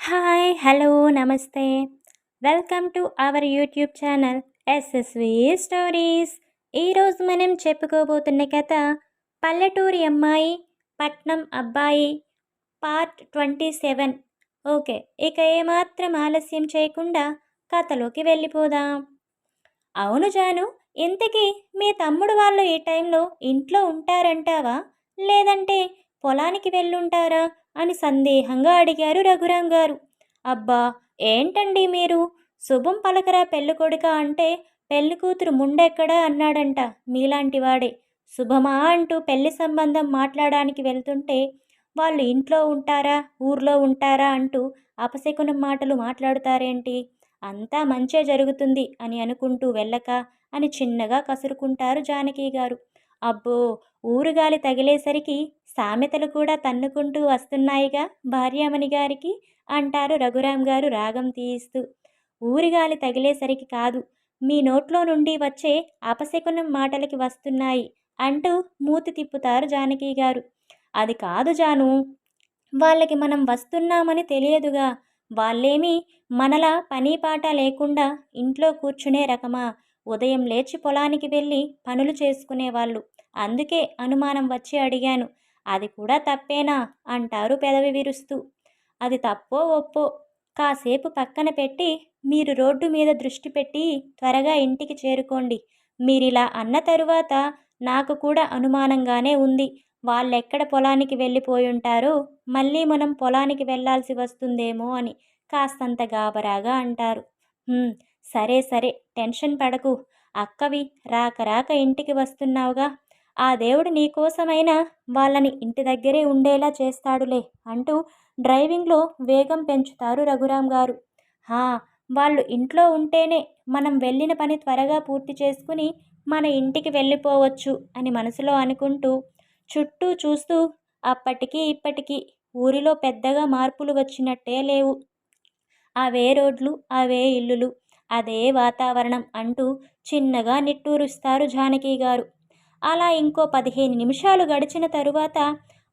Hi, hello, నమస్తే. Welcome to our YouTube channel SSV stories. ఈరోజు మనం చెప్పుకోబోతున్న కథ పల్లెటూరి అమ్మాయి, పట్నం అబ్బాయి పార్ట్ 27. ఓకే, ఇక ఏమాత్రం ఆలస్యం చేయకుండా కథలోకి వెళ్ళిపోదాం. అవును జాను, ఇంతకీ మీ తమ్ముడు వాళ్ళు ఈ టైంలో ఇంట్లో ఉంటారంటావా, లేదంటే పొలానికి వెళ్ళుంటారా అని సందేహంగా అడిగారు రఘురాం గారు. అబ్బా, ఏంటండి మీరు, శుభం పలకరా పెళ్ళికొడుక అంటే పెళ్ళికూతురు ముండెక్కడా అన్నాడంట మీలాంటి వాడే. శుభమా అంటూ పెళ్లి సంబంధం మాట్లాడడానికి వెళ్తుంటే వాళ్ళు ఇంట్లో ఉంటారా ఊర్లో ఉంటారా అంటూ అపశకునం మాటలు మాట్లాడుతారేంటి? అంతా మంచే జరుగుతుంది అని అనుకుంటూ వెళ్ళక అని చిన్నగా కసురుకుంటారు జానకి గారు. అబ్బో, ఊరుగాలి తగిలేసరికి సామెతలు కూడా తన్నుకుంటూ వస్తున్నాయిగా భార్యామణి గారికి అంటారు రఘురాం గారు రాగం తీయిస్తూ. ఊరిగాలి తగిలేసరికి కాదు, మీ నోట్లో నుండి వచ్చే అపశకునం మాటలకి వస్తున్నాయి అంటూ మూతి తిప్పుతారు జానకి గారు. అది కాదు జాను, వాళ్ళకి మనం వస్తున్నామని తెలియదుగా. వాళ్ళేమీ మనలా పని పాట లేకుండా ఇంట్లో కూర్చునే రకమా? ఉదయం లేచి పొలానికి వెళ్ళి పనులు చేసుకునేవాళ్ళు. అందుకే అనుమానం వచ్చి అడిగాను. అది కూడా తప్పేనా అంటారు పెదవి విరుస్తూ. అది తప్పో ఒప్పో కాసేపు పక్కన పెట్టి మీరు రోడ్డు మీద దృష్టి పెట్టి త్వరగా ఇంటికి చేరుకోండి. మీరిలా అన్న తరువాత నాకు కూడా అనుమానంగానే ఉంది. వాళ్ళెక్కడ పొలానికి వెళ్ళిపోయుంటారో, మళ్ళీ మనం పొలానికి వెళ్ళాల్సి వస్తుందేమో అని కాస్తంత గాబరాగా అంటారు. "హ్మ్, సరే సరే, టెన్షన్ పడకు. అక్కవి రాక రాక ఇంటికి వస్తున్నావుగా. ఆ దేవుడు నీకోసమైనా వాళ్ళని ఇంటి దగ్గరే ఉండేలా చేస్తాడులే" అంటూ డ్రైవింగ్లో వేగం పెంచుతారు రఘురాం గారు. హా, వాళ్ళు ఇంట్లో ఉంటేనే మనం వెళ్ళిన పని త్వరగా పూర్తి చేసుకుని మన ఇంటికి వెళ్ళిపోవచ్చు అని మనసులో అనుకుంటూ చుట్టూ చూస్తూ అప్పటికి ఇప్పటికీ ఊరిలో పెద్దగా మార్పులు వచ్చినట్టే లేవు. అవే రోడ్లు, అవే ఇల్లులు, అదే వాతావరణం అంటూ చిన్నగా నిట్టూరుస్తారు జానకి గారు. అలా ఇంకో 15 నిమిషాలు గడిచిన తరువాత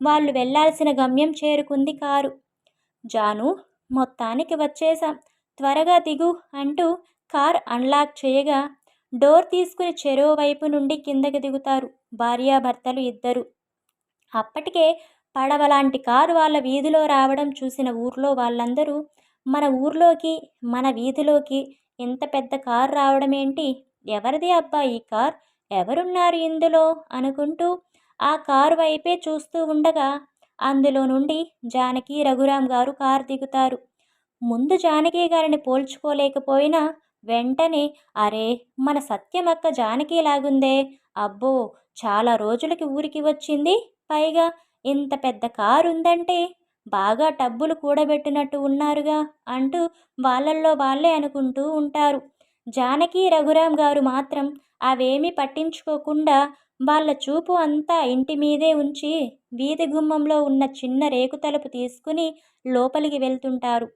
వాళ్ళు వెళ్ళాల్సిన గమ్యం చేరుకుంది కారు. జాను, మొత్తానికి వచ్చేశాం, త్వరగా దిగు అంటూ కార్ అన్లాక్ చేయగా డోర్ తీసుకుని చెరో వైపు నుండి కిందకి దిగుతారు భార్యాభర్తలు ఇద్దరు. అప్పటికే పడవలాంటి కారు వాళ్ళ వీధిలో రావడం చూసిన ఊర్లో వాళ్ళందరూ మన ఊర్లోకి, మన వీధిలోకి ఇంత పెద్ద కారు రావడమేంటి? ఎవరిది అబ్బా ఈ కార్? ఎవరున్నారు ఇందులో అనుకుంటూ ఆ కారు వైపే చూస్తూ ఉండగా అందులో నుండి జానకి రఘురాం గారు కారు దిగుతారు. ముందు జానకి గారిని పోల్చుకోలేకపోయినా వెంటనే అరే, మన సత్యమక్క జానకిలాగుందే, అబ్బో, చాలా రోజులకి ఊరికి వచ్చింది, పైగా ఇంత పెద్ద కారు ఉందంటే బాగా డబ్బులు కూడబెట్టినట్టు ఉన్నారుగా అంటూ వాళ్ళల్లో వాళ్ళే అనుకుంటూ ఉంటారు. జానకి రఘురాం గారు మాత్రం అవేమీ పట్టించుకోకుండా వాళ్ళ చూపు అంతా ఇంటి మీదే ఉంచి వీధి గుమ్మంలో ఉన్న చిన్న రేకు తలుపు తీసుకుని లోపలికి వెళ్తుంటారు.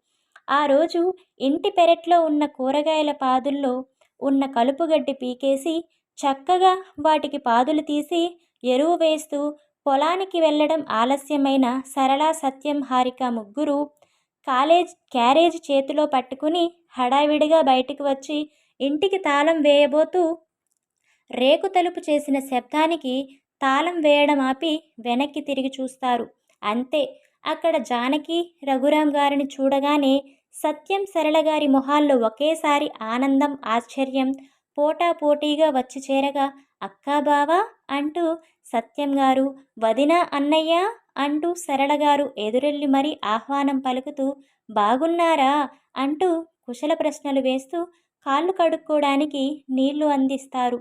ఆ రోజు ఇంటి పెరట్లో ఉన్న కూరగాయల పాదుల్లో ఉన్న కలుపుగడ్డి పీకేసి చక్కగా వాటికి పాదులు తీసి ఎరువు వేస్తూ పొలానికి వెళ్ళడం ఆలస్యమైన సరళ, సత్యం, హారిక ముగ్గురు క్యారేజ్ చేతిలో పట్టుకుని హడావిడిగా బయటికి వచ్చి ఇంటికి తాళం వేయబోతూ రేకు తలుపు చేసిన శబ్దానికి తాళం వేయడం ఆపి వెనక్కి తిరిగి చూస్తారు. అంతే, అక్కడ జానకి రఘురాం గారిని చూడగానే సత్యం, సరళ గారి మొహాల్లో ఒకేసారి ఆనందం, ఆశ్చర్యం పోటాపోటీగా వచ్చి చేరగా అక్కా, బావా అంటూ సత్యం గారు, వదిన, అన్నయ్య అంటూ సరళ గారు ఎదురెళ్ళి మరీ ఆహ్వానం పలుకుతూ బాగున్నారా అంటూ కుశల ప్రశ్నలు వేస్తూ కాళ్ళు కడుక్కోవడానికి నీళ్లు అందిస్తారు.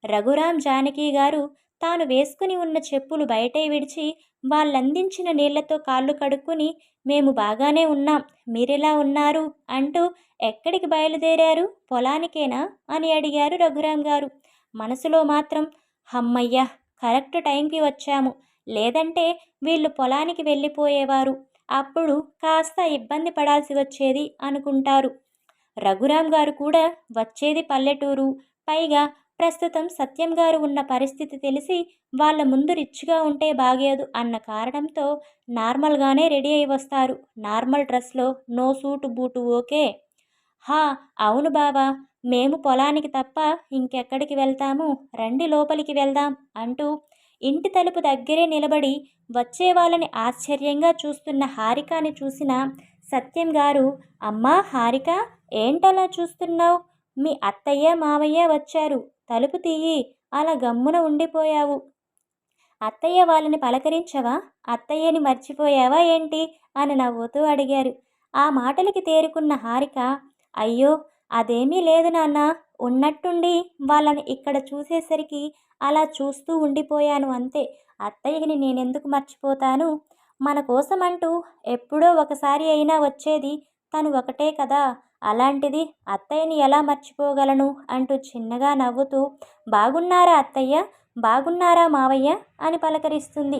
రఘురాం, జానకి గారు తాను వేసుకుని ఉన్న చెప్పులు బయటే విడిచి వాళ్ళందించిన నీళ్లతో కాళ్ళు కడుక్కుని మేము బాగానే ఉన్నాం, మీరెలా ఉన్నారు అంటూ ఎక్కడికి బయలుదేరారు, పొలానికేనా అని అడిగారు రఘురాం గారు. మనసులో మాత్రం హమ్మయ్య, కరెక్ట్ టైంకి వచ్చాము, లేదంటే వీళ్ళు పొలానికి వెళ్ళిపోయేవారు, అప్పుడు కాస్త ఇబ్బంది పడాల్సి వచ్చేది అనుకుంటారు. రఘురాం గారు కూడా వచ్చేది పల్లెటూరు, పైగా ప్రస్తుతం సత్యం గారు ఉన్న పరిస్థితి తెలిసి వాళ్ళ ముందు రిచ్గా ఉంటే బాగేదు అన్న కారణంతో నార్మల్గానే రెడీ అయి వస్తారు. నార్మల్ డ్రెస్లో, నో సూటు బూటు ఓకే. హా, అవును బావా, మేము పొలానికి తప్ప ఇంకెక్కడికి వెళ్తాము, రండి లోపలికి వెళ్దాం అంటూ ఇంటి తలుపు దగ్గరే నిలబడి వచ్చే వాళ్ళని ఆశ్చర్యంగా చూస్తున్న హారికాని చూసిన సత్యం గారు, అమ్మా హారిక, ఏంటలా చూస్తున్నావు? మీ అత్తయ్య మావయ్య వచ్చారు, తలుపు తీయి, అలా గమ్మున ఉండిపోయావు. అత్తయ్య వాళ్ళని పలకరించవా? అత్తయ్యని మర్చిపోయావా ఏంటి అని నవ్వుతూ అడిగారు. ఆ మాటలకి తేరుకున్న హారిక, అయ్యో అదేమీ లేదు నాన్న, ఉన్నట్టుండి వాళ్ళని ఇక్కడ చూసేసరికి అలా చూస్తూ ఉండిపోయాను అంతే. అత్తయ్యని నేనెందుకు మర్చిపోతాను? మన కోసమంటూ ఎప్పుడో ఒకసారి అయినా వచ్చేది తను ఒకటే కదా, అలాంటిది అత్తయ్యని ఎలా మర్చిపోగలను అంటూ చిన్నగా నవ్వుతూ, బాగున్నారా అత్తయ్య, బాగున్నారా మావయ్య అని పలకరిస్తుంది.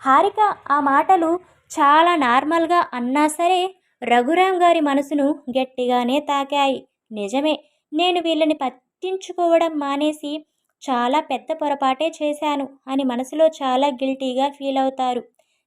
హారిక ఆ మాటలు చాలా నార్మల్గా అన్నా సరే రఘురాం గారి మనసును గట్టిగానే తాకాయి. నిజమే, నేను వీళ్ళని పట్టించుకోవడం మానేసి చాలా పెద్ద పొరపాటే చేశాను అని మనసులో చాలా గిల్టీగా ఫీల్ అవుతారు.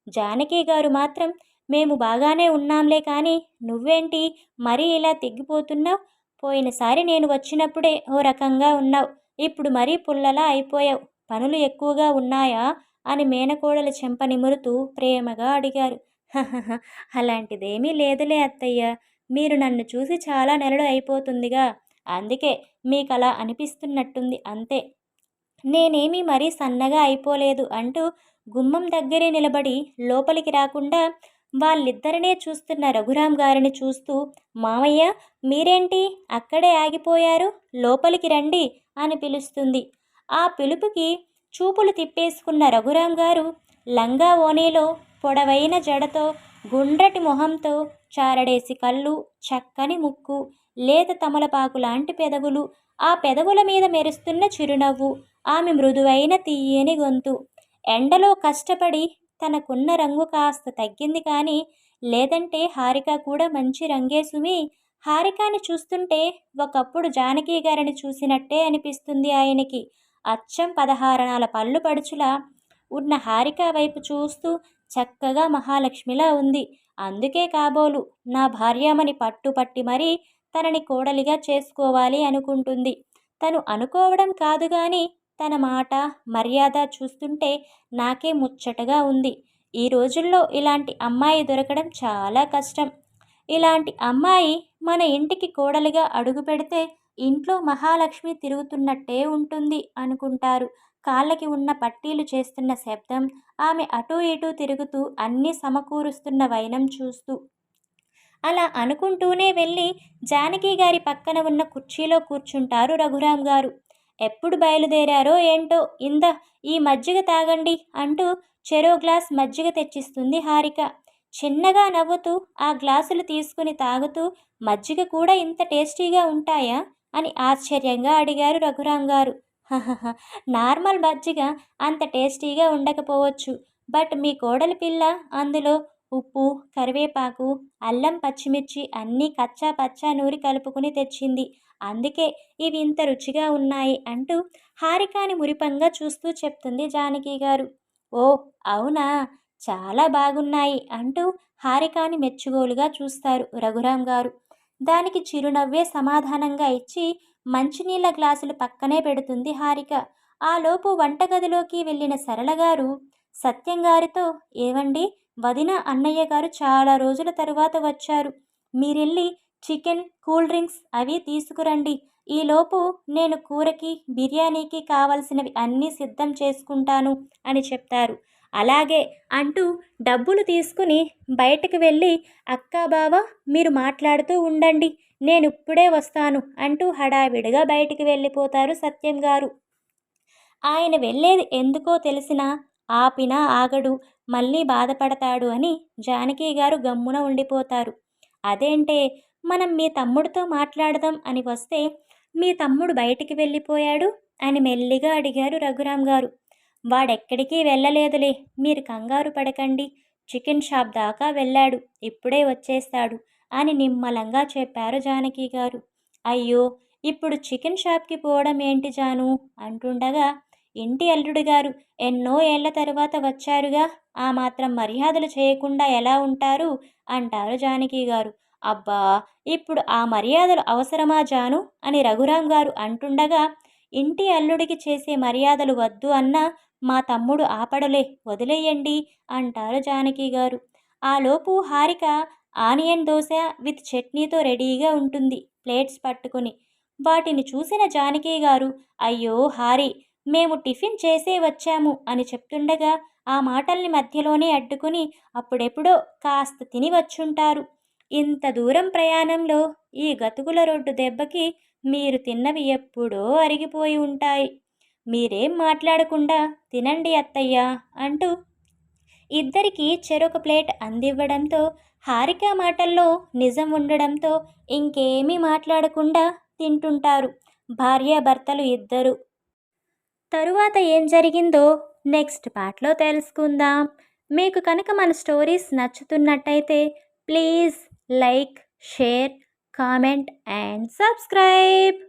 జానకి గారు మాత్రం, మేము బాగానే ఉన్నాంలే కానీ నువ్వేంటి మరీ ఇలా తెగ్గిపోతున్నావు? పోయినసారి నేను వచ్చినప్పుడే ఓ రకంగా ఉన్నావు, ఇప్పుడు మరీ పుల్లలా అయిపోయావు, పనులు ఎక్కువగా ఉన్నాయా అని మేనకోడలు చెంప నిమురుతూ ప్రేమగా అడిగారు. "హహహ, అలాంటిదేమీ లేదులే అత్తయ్య, మీరు నన్ను చూసి చాలా నెలలు అయిపోతుందిగా, అందుకే మీకలా అనిపిస్తున్నట్టుంది అంతే. నేనేమీ మరీ సన్నగా అయిపోలేదు అంటూ గుమ్మం దగ్గరే నిలబడి లోపలికి రాకుండా వాళ్ళిద్దరినే చూస్తున్న రఘురాం గారిని చూస్తూ, మామయ్య మీరేంటి అక్కడే ఆగిపోయారు, లోపలికి రండి అని పిలుస్తుంది. ఆ పిలుపుకి చూపులు తిప్పేసుకున్న రఘురాం గారు లంగా ఓణీలో, పొడవైన జడతో, గుండ్రటి మొహంతో, చారడేసి కళ్ళు, చక్కని ముక్కు, లేత తమలపాకు లాంటి పెదవులు, ఆ పెదవుల మీద మెరుస్తున్న చిరునవ్వు, ఆమె మృదువైన తీయని గొంతు. ఎండలో కష్టపడి తనకున్న రంగు కాస్త తగ్గింది కానీ, లేదంటే హారిక కూడా మంచి రంగే సుమి. హారికాని చూస్తుంటే ఒకప్పుడు జానకి గారిని చూసినట్టే అనిపిస్తుంది ఆయనకి. అచ్చం 16 పళ్ళు పడుచులా ఉన్న హారిక వైపు చూస్తూ చక్కగా మహాలక్ష్మిలా ఉంది. అందుకే కాబోలు నా భార్యామణి పట్టుపట్టి మరీ తనని కోడలిగా చేసుకోవాలి అనుకుంటుంది. తను అనుకోవడం కాదు కానీ తన మాట, మర్యాద చూస్తుంటే నాకే ముచ్చటగా ఉంది. ఈ రోజుల్లో ఇలాంటి అమ్మాయి దొరకడం చాలా కష్టం. ఇలాంటి అమ్మాయి మన ఇంటికి కోడలిగా అడుగు పెడితే ఇంట్లో మహాలక్ష్మి తిరుగుతున్నట్టే ఉంటుంది అనుకుంటారు. కాళ్ళకి ఉన్న పట్టీలు చేస్తున్న శబ్దం, ఆమె అటూ ఇటూ తిరుగుతూ అన్నీ సమకూరుస్తున్న వైనం చూస్తూ అలా అనుకుంటూనే వెళ్ళి జానకి గారి పక్కన ఉన్న కుర్చీలో కూర్చుంటారు రఘురాం గారు. ఎప్పుడు బయలుదేరారో ఏంటో, ఇందా ఈ మజ్జిగ తాగండి అంటూ చెరో గ్లాస్ మజ్జిగ తెచ్చిస్తుంది హారిక. చిన్నగా నవ్వుతూ ఆ గ్లాసులు తీసుకుని తాగుతూ, మజ్జిగ కూడా ఇంత టేస్టీగా ఉంటాయా అని ఆశ్చర్యంగా అడిగారు రఘురాం గారు. హహహ, నార్మల్ మజ్జిగ అంత టేస్టీగా ఉండకపోవచ్చు, బట్ మీ కోడలి పిల్ల అందులో ఉప్పు, కరివేపాకు, అల్లం, పచ్చిమిర్చి అన్నీ కచ్చా పచ్చా నూరి కలుపుకుని తెచ్చింది, అందుకే ఇవి ఇంత రుచిగా ఉన్నాయి అంటూ హారికాని మురిపంగా చూస్తూ చెప్తుంది జానకి గారు. ఓ అవునా, చాలా బాగున్నాయి అంటూ హారికాని మెచ్చుగోలుగా చూస్తారు రఘురాం గారు. దానికి చిరునవ్వే సమాధానంగా ఇచ్చి మంచినీళ్ళ గ్లాసులు పక్కనే పెడుతుంది హారిక. ఆలోపు వంటగదిలోకి వెళ్ళిన సరళగారు సత్యంగారితో, ఏవండి, వదిన అన్నయ్య గారు చాలా రోజుల తరువాత వచ్చారు, మీరెళ్ళి చికెన్, కూల్ డ్రింక్స్ అవి తీసుకురండి, ఈలోపు నేను కూరకి, బిర్యానీకి కావలసినవి అన్నీ సిద్ధం చేసుకుంటాను అని చెప్తారు. అలాగే అంటూ డబ్బులు తీసుకుని బయటకు వెళ్ళి, అక్కా బావ మీరు మాట్లాడుతూ ఉండండి, నేను ఇప్పుడే వస్తాను అంటూ హడావిడిగా బయటికి వెళ్ళిపోతారు సత్యం గారు. ఆయన వెళ్ళేది ఎందుకో తెలిసినా ఆపినా ఆగడు, మళ్ళీ బాధపడతాడు అని జానకి గారు గమ్మున ఉండిపోతారు. అదేంటే, మనం మీ తమ్ముడితో మాట్లాడదాం అని వస్తే మీ తమ్ముడు బయటికి వెళ్ళిపోయాడు అని మెల్లిగా అడిగారు రఘురాం గారు. వాడెక్కడికి వెళ్ళలేదులే, మీరు కంగారు పడకండి, చికెన్ షాప్ దాకా వెళ్ళాడు, ఇప్పుడే వచ్చేస్తాడు అని నిమ్మలంగా చెప్పారు జానకి గారు. అయ్యో, ఇప్పుడు చికెన్ షాప్కి పోవడం ఏంటి జాను అంటుండగా, ఇంటి అల్లుడు గారు ఎన్నో ఏళ్ల తరువాత వచ్చారుగా, ఆ మాత్రం మర్యాదలు చేయకుండా ఎలా ఉంటారు అంటారు జానకి గారు. అబ్బా, ఇప్పుడు ఆ మర్యాదలు అవసరమా జాను అని రఘురాం గారు అంటుండగా, ఇంటి అల్లుడికి చేసే మర్యాదలు వద్దు అన్నా మా తమ్ముడు ఆపడలే, వదిలేయండి అంటారు జానకి గారు. ఆలోపు హారిక ఆనియన్ దోశ విత్ చట్నీతో రెడీగా ఉంటుంది ప్లేట్స్ పట్టుకుని. వాటిని చూసిన జానకి గారు, అయ్యో హారి, మేము టిఫిన్ చేసే వచ్చాము అని చెప్తుండగా ఆ మాటల్ని మధ్యలోనే అడ్డుకుని, అప్పుడెప్పుడో కాస్త తిని వచ్చుంటారు. ఇంత దూరం ప్రయాణంలో ఈ గతుకుల రోడ్డు దెబ్బకి మీరు తిన్నవి ఎప్పుడో అరిగిపోయి ఉంటాయి. మీరేం మాట్లాడకుండా తినండి అత్తయ్య అంటూ ఇద్దరికీ చెరొక ప్లేట్ అందివ్వడంతో హారిక మాటల్లో నిజం ఉండడంతో ఇంకేమీ మాట్లాడకుండా తింటుంటారు భార్యాభర్తలు ఇద్దరు. తరువాత ఏం జరిగిందో నెక్స్ట్ పార్ట్లో తెలుసుకుందాం. మీకు కనుక మన స్టోరీస్ నచ్చుతున్నట్టయితే please like, share, comment and subscribe.